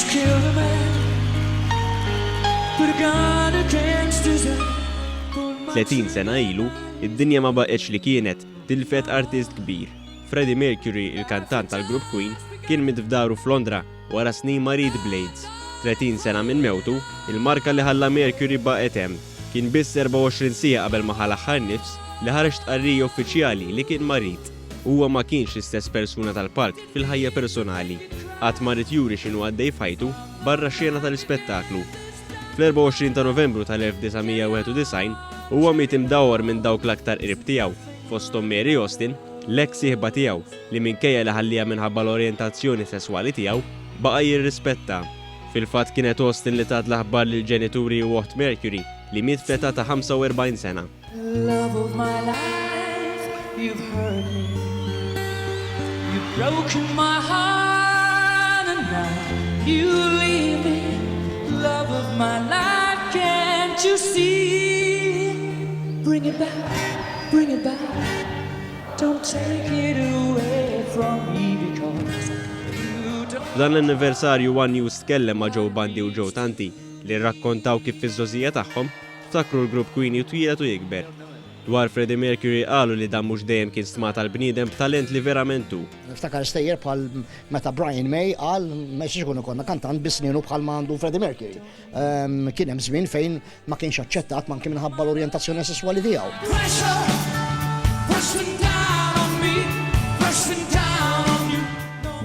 He's killed a man, put a gun against his head. 30 sena ilu, id-dinja ma baqgħetx li kienet tilfet artist kbir. Freddie Mercury, il-kantant tal-grupp Queen, kien midfdaru f'Londra wara snin marid bl-AIDS. 30 sena minn mewtu, il-marka li ħalla Mercury baqgħet hemm. Kien biss 24 siegħa qabel ma ħalaħħar nifs li ħareġ tqarrija uffiċjali li kien marid. Huwa ma kienx l-istess persuna tal-park fil-ħajja personali. Qatt ma rid juri x'inhu għaddej fajtu barra x-xena tal-ispettaklu. Fl-24 ta' Novembru tal-1991 huwa miet imdawwar minn dawk l-aktar qrib tiegħu, fosthom Mary Austin, l-eks sieħba tiegħu li minkejja li ħallija minħabba l-orjentazzjoni sesswali tiegħu baqa' jirrispetta. Fil-fatt kienet Austin li tat l-aħbar lil ġenituri Watt Mercury li miet f'età ta' 45 sena. Love of my life, you've hurt me. You've broken my heart and now you leave me. Love of my life, can't you see? Bring it back, bring it back. Don't take it away from me because you don't. F'dan l-anniversarju One News tkellem ma' Joe Bundy u Joe Tanti li rrakkontaw kif fiż-żożija tagħhom ftakru l-grupp Queen jitwielet u jikber. Dwar Freddie Mercury qalu li dan mhux dejjem kien stmat tal-bniedem b'talent li verament hu. Niftakar stejjer bħal meta Brian May qal m'għandx ikun ikollna kantant bis-snienu bħal ma għandu Freddie Mercury. Kien hemm żmien fejn ma kienx aċċettat manki minħabba l-orjentazzjoni sesswali tiegħu.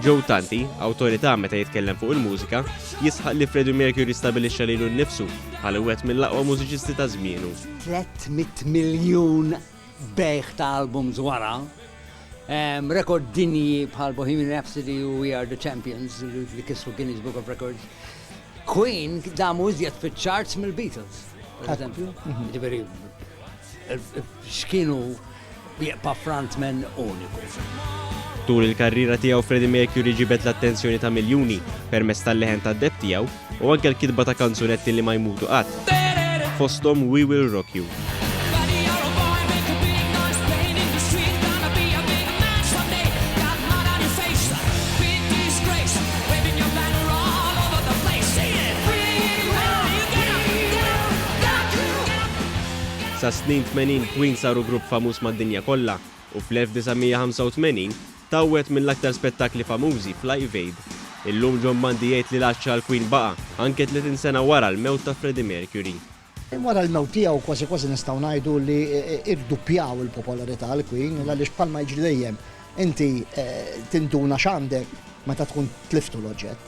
Joe Tanti, awtorità meta jitkellem fuq il-mużika, jisħaq li Freddie Mercury stabilixxa lilu nnifsu bħala wieħed mill-aqwa mużiċisti ta' żmienu. 300 miljun beħ ta' albums wara, rekord dinji bħal Bohemian Rhapsody u We Are the Champions li kisru Guinness Book of Records. Queen damu iżjed fit-charts mill-Beatles, per eżempju. Ġifieri x'kienu jieqpa frontman uniku. Tul il-karriera tiegħu Freddie Mercury ġibet l-attenzjoni ta' miljuni permezz tal-leħen tad-deb tiegħu u anke l-kitba ta' kanzunetti li ma jmutu qatt. Fosthom We Will Rock You. Sa snin 80 Queen saru grupp famuż mad-dinja kollha u fl-1985 tawwet mill-aktar spettakli famużi f'Live Aid. Illum John Bundy jgħid li l-għaxxa l-Queen baqa' anke 30 sena wara l-mewt ta' Freddie Mercury. Wara l-mewt tiegħu kważi nistgħu ngħidu li irduppjaw il-popolarità l-Queen għaliex bħalma jiġri dejjem inti tinduna x'għandek meta tkun tliftu l-oġġett.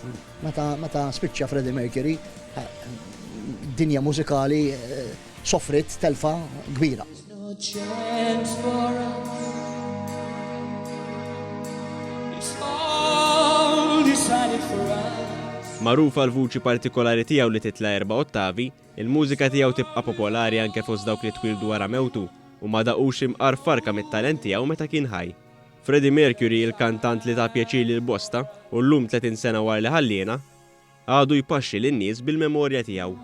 Meta spiċċa Freddie Mercury dinja mużikali sofrit telfa kbira. No chance for us. It's all decided for us. Magħrufa l-vuċi partikolari tiegħu li titla' 4 ottavi, il-mużika tiegħu tibqa' popolari anke fost dawk li twildu wara mewtu u ma daqux imqarfarka mit-talent tiegħu meta kien ħaj. Freddie Mercury, il-kantant li ta' pjaċir lil bosta u llum 30 sena wara li ħalliena, għadu jpaxxi lin-nies bil-memorja tiegħu.